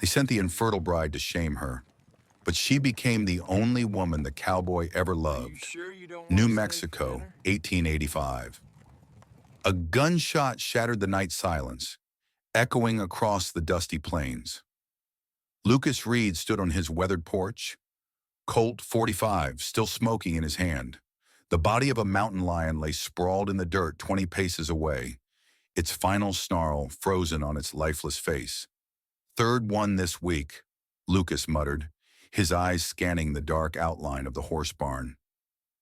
They sent the infertile bride to shame her, but she became the only woman the cowboy ever Are you loved. sure you don't want New to stay for Mexico, dinner? 1885. A gunshot shattered the night silence, echoing across the dusty plains. Lucas Reed stood on his weathered porch, Colt 45 still smoking in his hand. The body of a mountain lion lay sprawled in the dirt 20 paces away, its final snarl frozen on its lifeless face. "Third one this week," Lucas muttered, his eyes scanning the dark outline of the horse barn.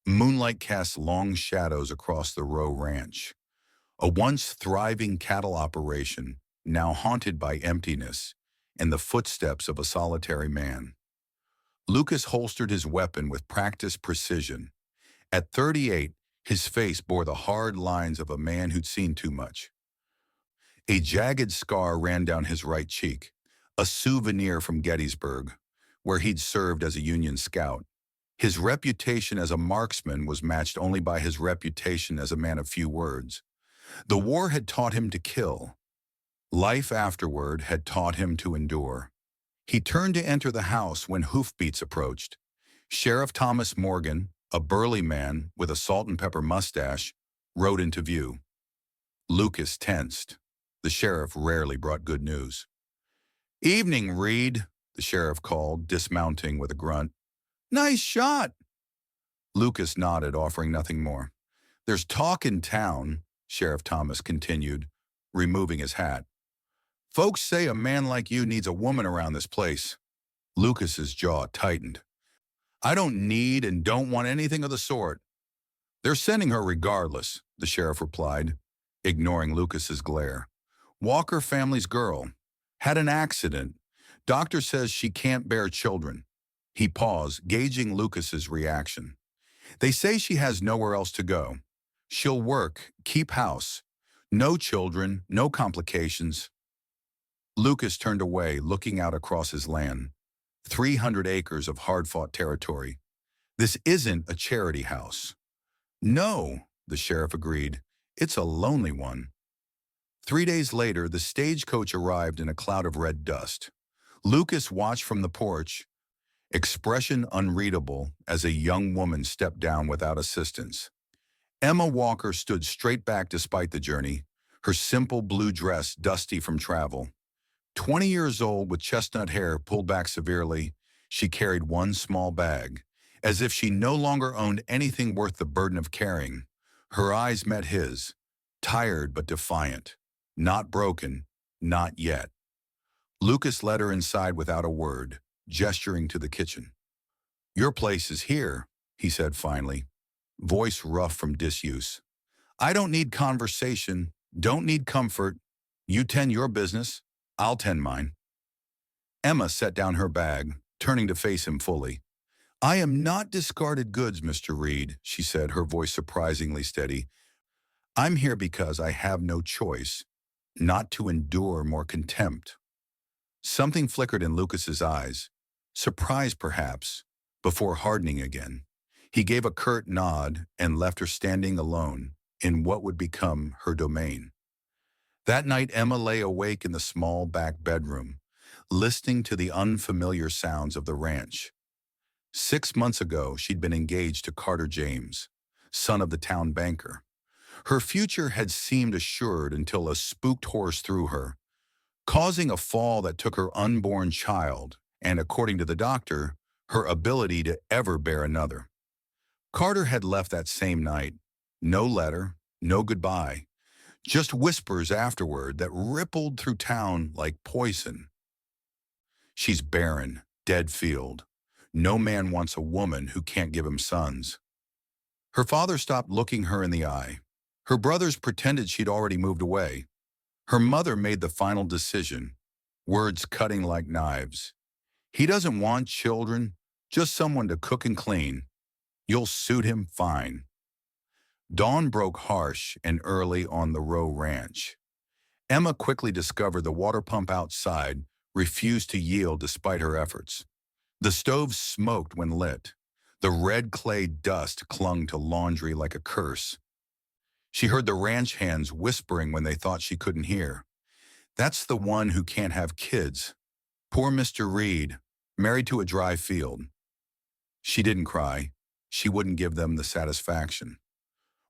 Moonlight cast long shadows across the Rowe Ranch, a once thriving cattle operation now haunted by emptiness and the footsteps of a solitary man. Lucas holstered his weapon with practiced precision. At 38, his face bore the hard lines of a man who'd seen too much. A jagged scar ran down his right cheek, a souvenir from Gettysburg, where he'd served as a Union scout. His reputation as a marksman was matched only by his reputation as a man of few words. The war had taught him to kill. Life afterward had taught him to endure. He turned to enter the house when hoofbeats approached. Sheriff Thomas Morgan, a burly man with a salt and pepper mustache, rode into view. Lucas tensed. The sheriff rarely brought good news. "Evening, Reed," the sheriff called, dismounting with a grunt. "Nice shot." Lucas nodded, offering nothing more. "There's talk in town," Sheriff Thomas continued, removing his hat. "Folks say a man like you needs a woman around this place." Lucas's jaw tightened. "I don't need and don't want anything of the sort." "They're sending her regardless," the sheriff replied, ignoring Lucas's glare. "Walker family's girl. Had an accident. Doctor says she can't bear children." He paused, gauging Lucas's reaction. "They say she has nowhere else to go. She'll work, keep house. No children, no complications." Lucas turned away, looking out across his land. 300 acres of hard-fought territory. "This isn't a charity house." "No," the sheriff agreed. "It's a lonely one." 3 days later, the stagecoach arrived in a cloud of red dust. Lucas watched from the porch, expression unreadable, as a young woman stepped down without assistance. Emma Walker stood straight back despite the journey, her simple blue dress dusty from travel. 20 years old with chestnut hair pulled back severely, she carried one small bag, as if she no longer owned anything worth the burden of carrying. Her eyes met his, tired but defiant. Not broken, not yet. Lucas led her inside without a word, gesturing to the kitchen. "Your place is here," he said finally, voice rough from disuse. "I don't need conversation, don't need comfort. You tend your business, I'll tend mine." Emma set down her bag, turning to face him fully. "I am not discarded goods, Mr. Reed," she said, her voice surprisingly steady. "I'm here because I have no choice, not to endure more contempt." Something flickered in Lucas's eyes, surprise perhaps, before hardening again. He gave a curt nod and left her standing alone in what would become her domain. That night, Emma lay awake in the small back bedroom, listening to the unfamiliar sounds of the ranch. 6 months ago, she'd been engaged to Carter James, son of the town banker. Her future had seemed assured until a spooked horse threw her, causing a fall that took her unborn child and, according to the doctor, her ability to ever bear another. Carter had left that same night. No letter, no goodbye, just whispers afterward that rippled through town like poison. "She's barren, dead field. No man wants a woman who can't give him sons." Her father stopped looking her in the eye. Her brothers pretended she'd already moved away. Her mother made the final decision, words cutting like knives. "He doesn't want children, just someone to cook and clean. You'll suit him fine." Dawn broke harsh and early on the Rowe Ranch. Emma quickly discovered the water pump outside refused to yield despite her efforts. The stove smoked when lit. The red clay dust clung to laundry like a curse. She heard the ranch hands whispering when they thought she couldn't hear. "That's the one who can't have kids. Poor Mr. Reed, married to a dry field. She didn't cry. She wouldn't give them the satisfaction.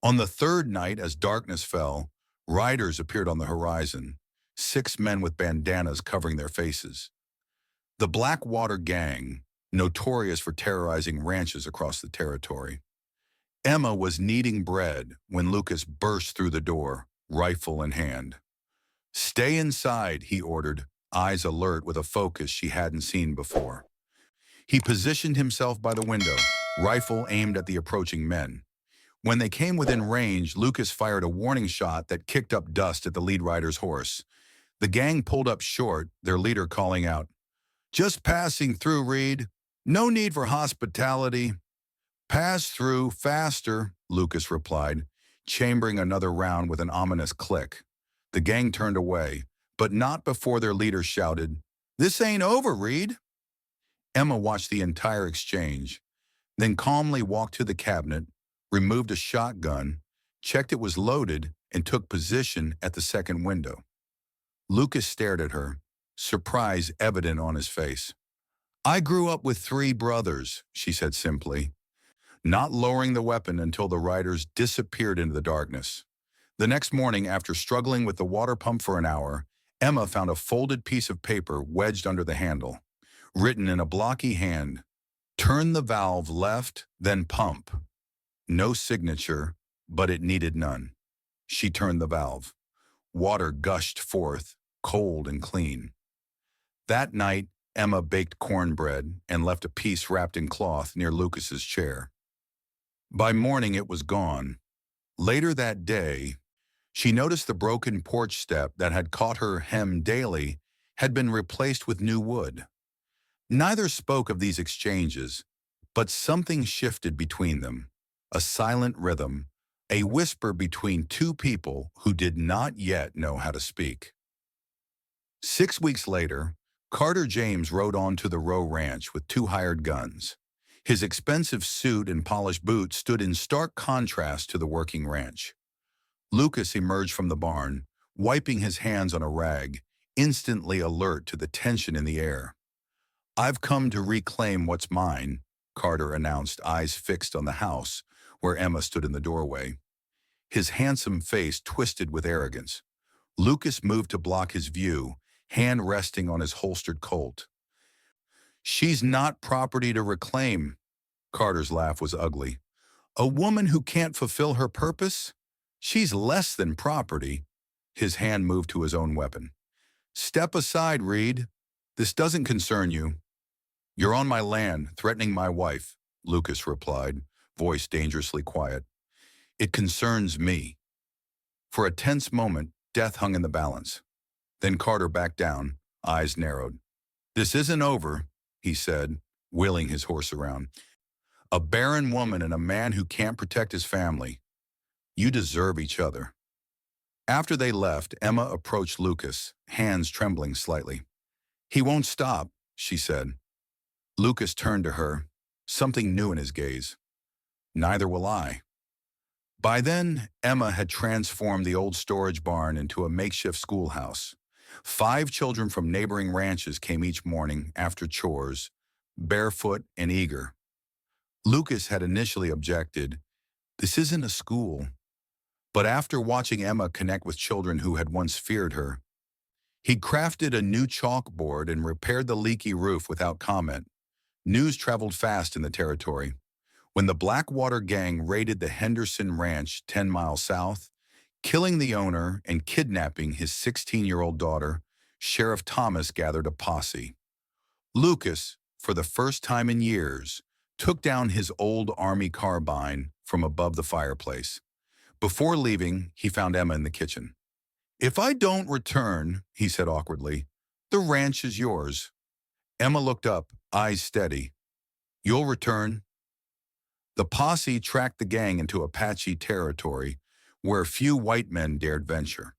On the third night, as darkness fell, riders appeared on the horizon, 6 men with bandanas covering their faces. The Blackwater Gang, notorious for terrorizing ranches across the territory. Emma was kneading bread when Lucas burst through the door, rifle in hand. "Stay inside," he ordered, eyes alert with a focus she hadn't seen before. He positioned himself by the window, rifle aimed at the approaching men. When they came within range, Lucas fired a warning shot that kicked up dust at the lead rider's horse. The gang pulled up short, their leader calling out, "Just passing through, Reed. No need for hospitality." "Pass through, faster," Lucas replied, chambering another round with an ominous click. The gang turned away, but not before their leader shouted, "This ain't over, Reed." Emma watched the entire exchange, then calmly walked to the cabinet, removed a shotgun, checked it was loaded, and took position at the second window. Lucas stared at her, surprise evident on his face. "I grew up with 3 brothers," she said simply, not lowering the weapon until the riders disappeared into the darkness. The next morning, after struggling with the water pump for an hour, Emma found a folded piece of paper wedged under the handle, written in a blocky hand, "Turn the valve left, then pump." No signature, but it needed none. She turned the valve. Water gushed forth, cold and clean. That night, Emma baked cornbread and left a piece wrapped in cloth near Lucas's chair. By morning, it was gone. Later that day, she noticed the broken porch step that had caught her hem daily had been replaced with new wood. Neither spoke of these exchanges, but something shifted between them, a silent rhythm, a whisper between 2 people who did not yet know how to speak. 6 weeks later, Carter James rode on to the Rowe Ranch with 2 hired guns. His expensive suit and polished boots stood in stark contrast to the working ranch. Lucas emerged from the barn, wiping his hands on a rag, instantly alert to the tension in the air. "I've come to reclaim what's mine," Carter announced, eyes fixed on the house, where Emma stood in the doorway. His handsome face twisted with arrogance. Lucas moved to block his view, hand resting on his holstered Colt. "She's not property to reclaim." Carter's laugh was ugly. "A woman who can't fulfill her purpose? She's less than property." His hand moved to his own weapon. "Step aside, Reed. This doesn't concern you." "You're on my land, threatening my wife," Lucas replied, voice dangerously quiet. "It concerns me." For a tense moment, death hung in the balance. Then Carter backed down, eyes narrowed. "This isn't over," he said, wheeling his horse around. "A barren woman and a man who can't protect his family. You deserve each other." After they left, Emma approached Lucas, hands trembling slightly. "He won't stop," she said. Lucas turned to her, something new in his gaze. "Neither will I." By then, Emma had transformed the old storage barn into a makeshift schoolhouse. 5 children from neighboring ranches came each morning after chores, barefoot and eager. Lucas had initially objected, "This isn't a school." But after watching Emma connect with children who had once feared her, he crafted a new chalkboard and repaired the leaky roof without comment. News traveled fast in the territory. When the Blackwater Gang raided the Henderson Ranch 10 miles south, killing the owner and kidnapping his 16-year-old daughter, Sheriff Thomas gathered a posse. Lucas, for the first time in years, took down his old Army carbine from above the fireplace. Before leaving, he found Emma in the kitchen. "If I don't return," he said awkwardly, "the ranch is yours." Emma looked up, eyes steady. "You'll return?" The posse tracked the gang into Apache territory where few white men dared venture.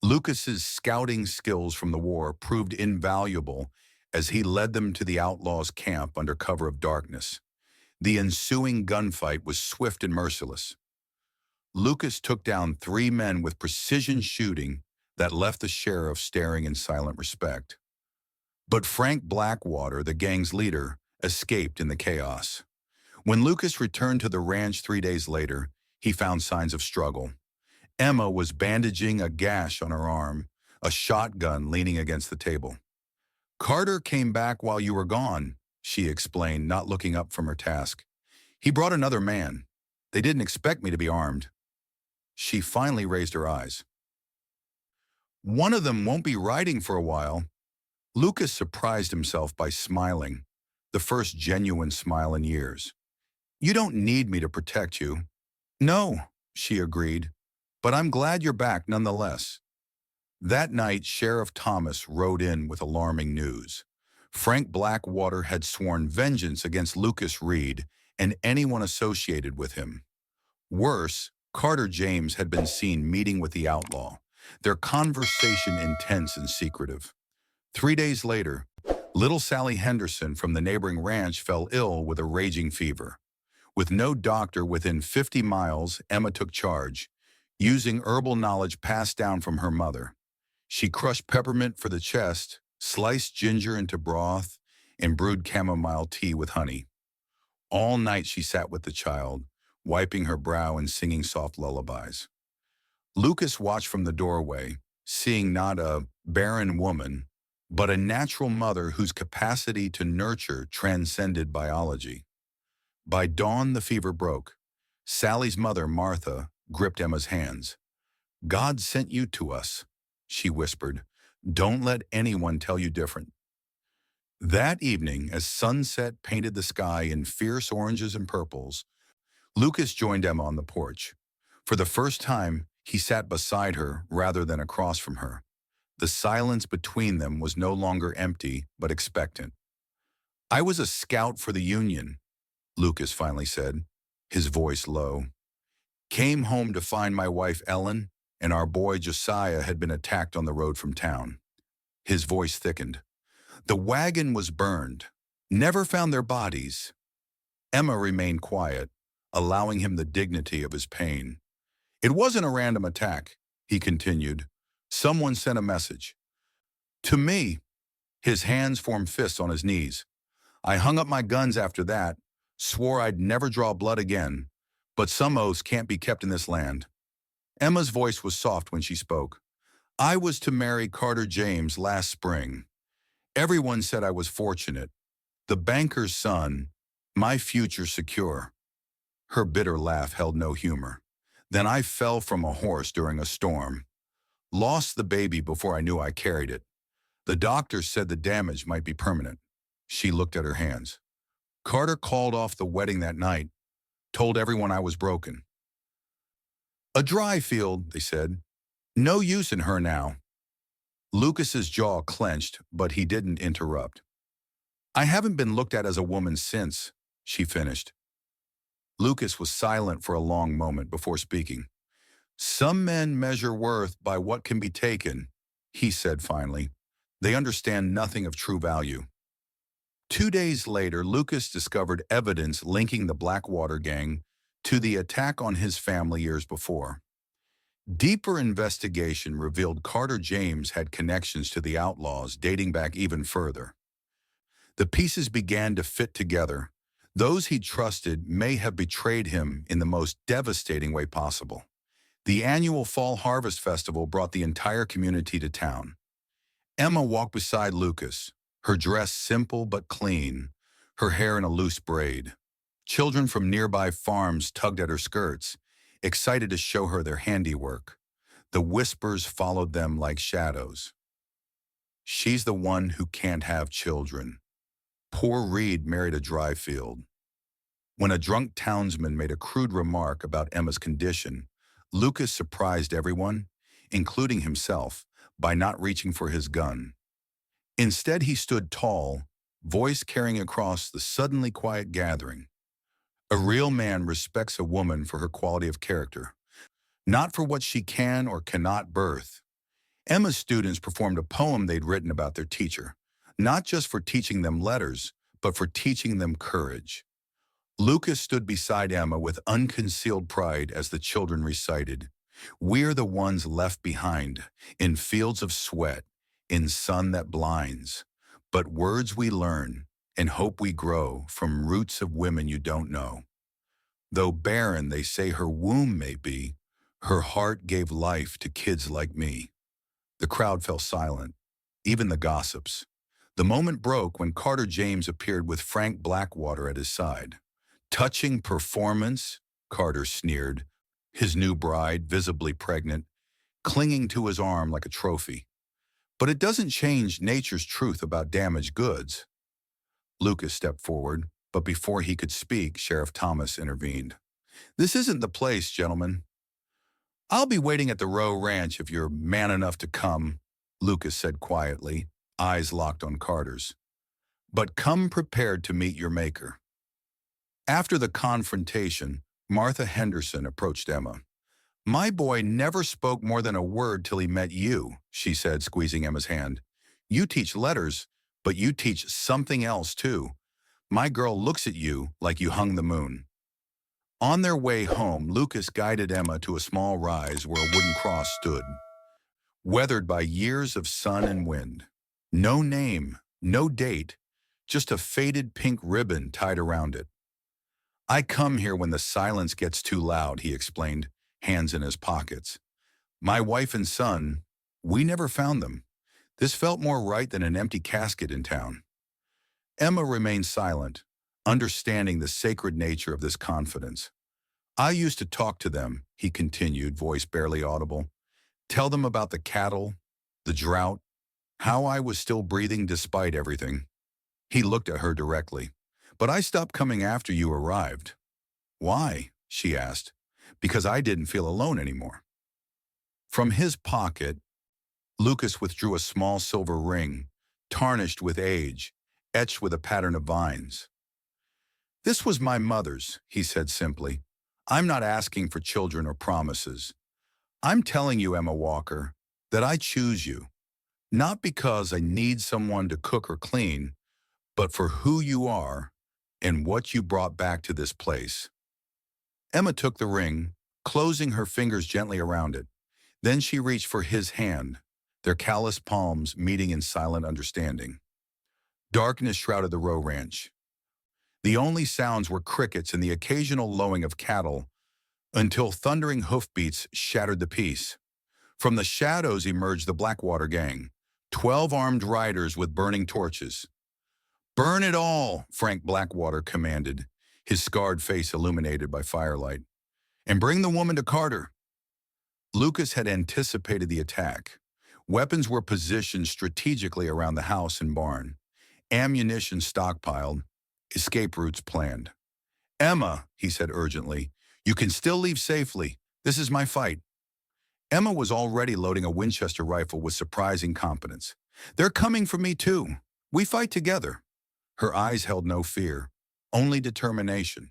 Lucas's scouting skills from the war proved invaluable as he led them to the outlaws' camp under cover of darkness. The ensuing gunfight was swift and merciless. Lucas took down 3 men with precision shooting that left the sheriff staring in silent respect. But Frank Blackwater, the gang's leader, escaped in the chaos. When Lucas returned to the ranch 3 days later, he found signs of struggle. Emma was bandaging a gash on her arm, a shotgun leaning against the table. "Carter came back while you were gone," she explained, not looking up from her task. "He brought another man. They didn't expect me to be armed." She finally raised her eyes. "One of them won't be riding for a while." Lucas surprised himself by smiling, the first genuine smile in years. "You don't need me to protect you." "No," she agreed, "but I'm glad you're back nonetheless." That night, Sheriff Thomas rode in with alarming news. Frank Blackwater had sworn vengeance against Lucas Reed and anyone associated with him. Worse, Carter James had been seen meeting with the outlaw, their conversation intense and secretive. 3 days later, little Sally Henderson from the neighboring ranch fell ill with a raging fever. With no doctor within 50 miles, Emma took charge, using herbal knowledge passed down from her mother. She crushed peppermint for the chest, sliced ginger into broth, and brewed chamomile tea with honey. All night she sat with the child, wiping her brow and singing soft lullabies. Lucas watched from the doorway, seeing not a barren woman, but a natural mother whose capacity to nurture transcended biology. By dawn, the fever broke. Sally's mother, Martha, gripped Emma's hands. "God sent you to us," she whispered. "Don't let anyone tell you different." That evening, as sunset painted the sky in fierce oranges and purples, Lucas joined Emma on the porch. For the first time, he sat beside her rather than across from her. The silence between them was no longer empty, but expectant. "I was a scout for the Union," Lucas finally said, his voice low. "Came home to find my wife Ellen and our boy Josiah had been attacked on the road from town." His voice thickened. "The wagon was burned. Never found their bodies." Emma remained quiet, allowing him the dignity of his pain. "It wasn't a random attack," he continued. "Someone sent a message. To me." His hands formed fists on his knees. "I hung up my guns after that, swore I'd never draw blood again, but some oaths can't be kept in this land." Emma's voice was soft when she spoke. "I was to marry Carter James last spring. Everyone said I was fortunate. The banker's son, my future secure." Her bitter laugh held no humor. "Then I fell from a horse during a storm. Lost the baby before I knew I carried it. The doctor said the damage might be permanent." She looked at her hands. "Carter called off the wedding that night, told everyone I was broken." "A dry field," they said. "No use in her now." Lucas's jaw clenched, but he didn't interrupt. "I haven't been looked at as a woman since," she finished. Lucas was silent for a long moment before speaking. "Some men measure worth by what can be taken," he said finally. "They understand nothing of true value." 2 days later, Lucas discovered evidence linking the Blackwater gang to the attack on his family years before. Deeper investigation revealed Carter James had connections to the outlaws dating back even further. The pieces began to fit together. Those he trusted may have betrayed him in the most devastating way possible. The annual Fall Harvest Festival brought the entire community to town. Emma walked beside Lucas, her dress simple but clean, her hair in a loose braid. Children from nearby farms tugged at her skirts, excited to show her their handiwork. The whispers followed them like shadows. "She's the one who can't have children. Poor Reed married a dry field." When a drunk townsman made a crude remark about Emma's condition, Lucas surprised everyone, including himself, by not reaching for his gun. Instead, he stood tall, voice carrying across the suddenly quiet gathering. "A real man respects a woman for her quality of character, not for what she can or cannot birth." Emma's students performed a poem they'd written about their teacher, not just for teaching them letters, but for teaching them courage. Lucas stood beside Emma with unconcealed pride as the children recited, "We're the ones left behind, in fields of sweat, in sun that blinds. But words we learn and hope we grow from roots of women you don't know. Though barren they say her womb may be, her heart gave life to kids like me. The crowd fell silent, even the gossips. The moment broke when Carter James appeared with Frank Blackwater at his side. Touching performance, Carter sneered, his new bride, visibly pregnant, clinging to his arm like a trophy. But it doesn't change nature's truth about damaged goods. Lucas stepped forward, but before he could speak, Sheriff Thomas intervened. This isn't the place, gentlemen. I'll be waiting at the Row Ranch if you're man enough to come, Lucas said quietly, eyes locked on Carter's. But come prepared to meet your maker. After the confrontation, Martha Henderson approached Emma. My boy never spoke more than a word till he met you, she said, squeezing Emma's hand. You teach letters, but you teach something else too. My girl looks at you like you hung the moon. On their way home, Lucas guided Emma to a small rise where a wooden cross stood, weathered by years of sun and wind. No name, no date, just a faded pink ribbon tied around it. I come here when the silence gets too loud, he explained, hands in his pockets. My wife and son, we never found them. This felt more right than an empty casket in town. Emma remained silent, understanding the sacred nature of this confidence. I used to talk to them, he continued, voice barely audible. Tell them about the cattle, the drought, how I was still breathing despite everything. He looked at her directly. But I stopped coming after you arrived. Why? She asked. Because I didn't feel alone anymore. From his pocket, Lucas withdrew a small silver ring, tarnished with age, etched with a pattern of vines. This was my mother's, he said simply. I'm not asking for children or promises. I'm telling you, Emma Walker, that I choose you, not because I need someone to cook or clean, but for who you are and what you brought back to this place. Emma took the ring, closing her fingers gently around it. Then she reached for his hand, their calloused palms meeting in silent understanding. Darkness shrouded the Row Ranch. The only sounds were crickets and the occasional lowing of cattle, until thundering hoofbeats shattered the peace. From the shadows emerged the Blackwater gang, 12 armed riders with burning torches. Burn it all, Frank Blackwater commanded, his scarred face illuminated by firelight. And bring the woman to Carter. Lucas had anticipated the attack. Weapons were positioned strategically around the house and barn. Ammunition stockpiled, escape routes planned. Emma, he said urgently, you can still leave safely. This is my fight. Emma was already loading a Winchester rifle with surprising competence. They're coming for me too. We fight together. Her eyes held no fear, only determination.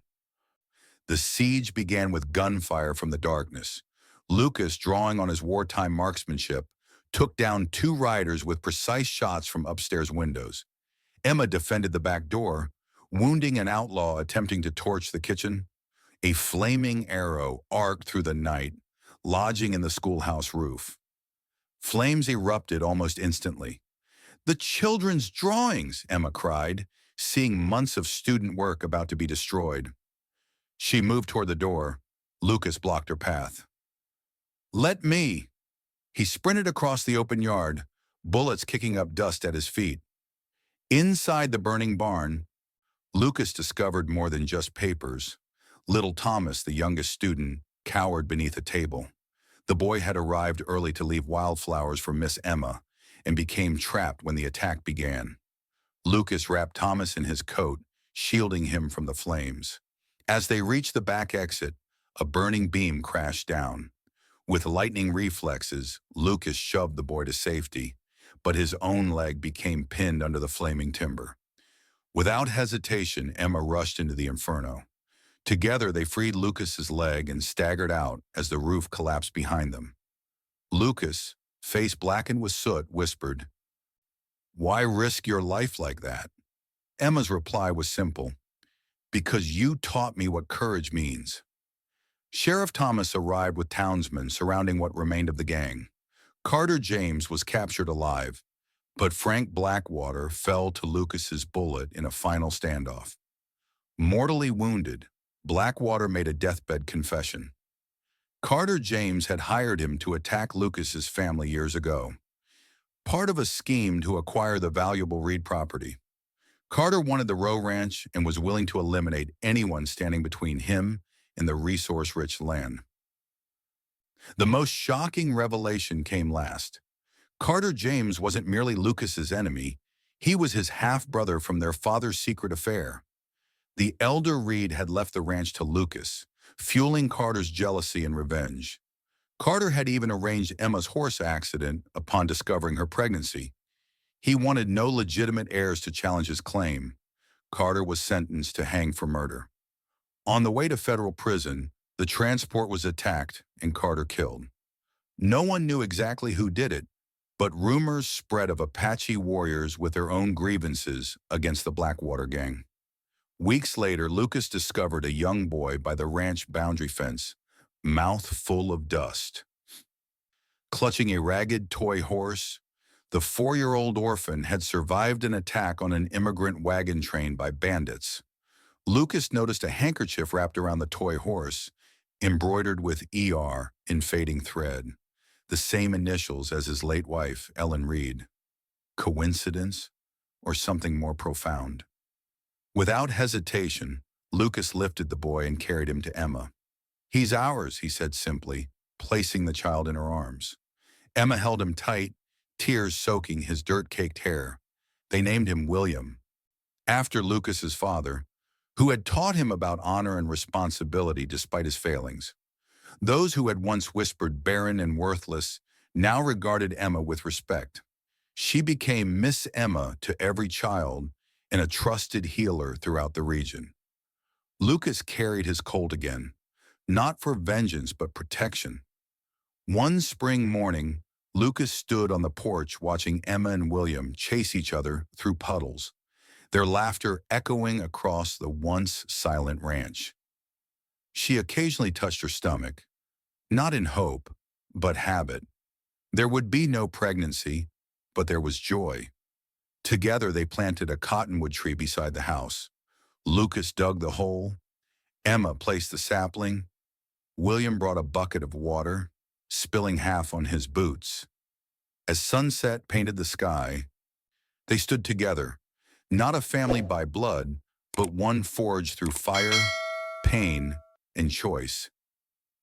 The siege began with gunfire from the darkness. Lucas, drawing on his wartime marksmanship, took down 2 riders with precise shots from upstairs windows. Emma defended the back door, wounding an outlaw attempting to torch the kitchen. A flaming arrow arced through the night, lodging in the schoolhouse roof. Flames erupted almost instantly. The children's drawings, Emma cried, seeing months of student work about to be destroyed. She moved toward the door. Lucas blocked her path. Let me. He sprinted across the open yard, bullets kicking up dust at his feet. Inside the burning barn, Lucas discovered more than just papers. Little Thomas, the youngest student, cowered beneath a table. The boy had arrived early to leave wildflowers for Miss Emma and became trapped when the attack began. Lucas wrapped Thomas in his coat, shielding him from the flames. As they reached the back exit, a burning beam crashed down. With lightning reflexes, Lucas shoved the boy to safety, but his own leg became pinned under the flaming timber. Without hesitation, Emma rushed into the inferno. Together, they freed Lucas's leg and staggered out as the roof collapsed behind them. Lucas, face blackened with soot, whispered, "Why risk your life like that?" Emma's reply was simple, "Because you taught me what courage means." Sheriff Thomas arrived with townsmen surrounding what remained of the gang. Carter James was captured alive, But Frank Blackwater fell to Lucas's bullet in a final standoff. Mortally wounded, Blackwater made a deathbed confession. Carter James had hired him to attack Lucas's family years ago, part of a scheme to acquire the valuable Reed property. Carter wanted the Rowe Ranch and was willing to eliminate anyone standing between him and the resource-rich land. The most shocking revelation came last. Carter James wasn't merely Lucas's enemy, he was his half-brother from their father's secret affair. The elder Reed had left the ranch to Lucas, fueling Carter's jealousy and revenge. Carter had even arranged Emma's horse accident upon discovering her pregnancy. He wanted no legitimate heirs to challenge his claim. Carter was sentenced to hang for murder. On the way to federal prison, the transport was attacked and Carter killed. No one knew exactly who did it, but rumors spread of Apache warriors with their own grievances against the Blackwater gang. Weeks later, Lucas discovered a young boy by the ranch boundary fence, mouth full of dust. Clutching a ragged toy horse, the 4-year-old orphan had survived an attack on an immigrant wagon train by bandits. Lucas noticed a handkerchief wrapped around the toy horse, embroidered with ER in fading thread, the same initials as his late wife, Ellen Reed. Coincidence or something more profound? Without hesitation, Lucas lifted the boy and carried him to Emma. "He's ours," he said simply, placing the child in her arms. Emma held him tight, tears soaking his dirt-caked hair. They named him William, after Lucas's father, who had taught him about honor and responsibility despite his failings. Those who had once whispered barren and worthless now regarded Emma with respect. She became Miss Emma to every child and a trusted healer throughout the region. Lucas carried his colt again, not for vengeance but protection. One spring morning, Lucas stood on the porch watching Emma and William chase each other through puddles, their laughter echoing across the once silent ranch. She occasionally touched her stomach, not in hope, but habit. There would be no pregnancy, but there was joy. Together they planted a cottonwood tree beside the house. Lucas dug the hole. Emma placed the sapling. William brought a bucket of water, spilling half on his boots. As sunset painted the sky, they stood together, not a family by blood, but one forged through fire, pain, and choice.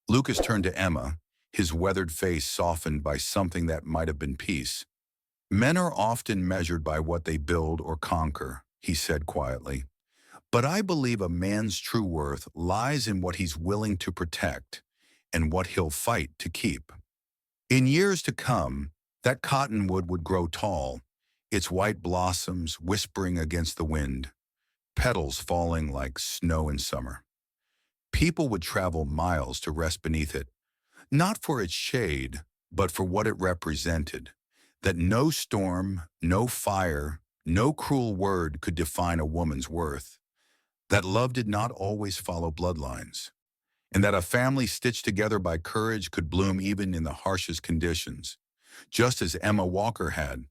Lucas turned to Emma, his weathered face softened by something that might have been peace. "Men are often measured by what they build or conquer," he said quietly. "But I believe a man's true worth lies in what he's willing to protect and what he'll fight to keep." In years to come, that cottonwood would grow tall, its white blossoms whispering against the wind, petals falling like snow in summer. People would travel miles to rest beneath it, not for its shade, but for what it represented. That no storm, no fire, no cruel word could define a woman's worth. That love did not always follow bloodlines. And that a family stitched together by courage could bloom even in the harshest conditions, just as Emma Walker had.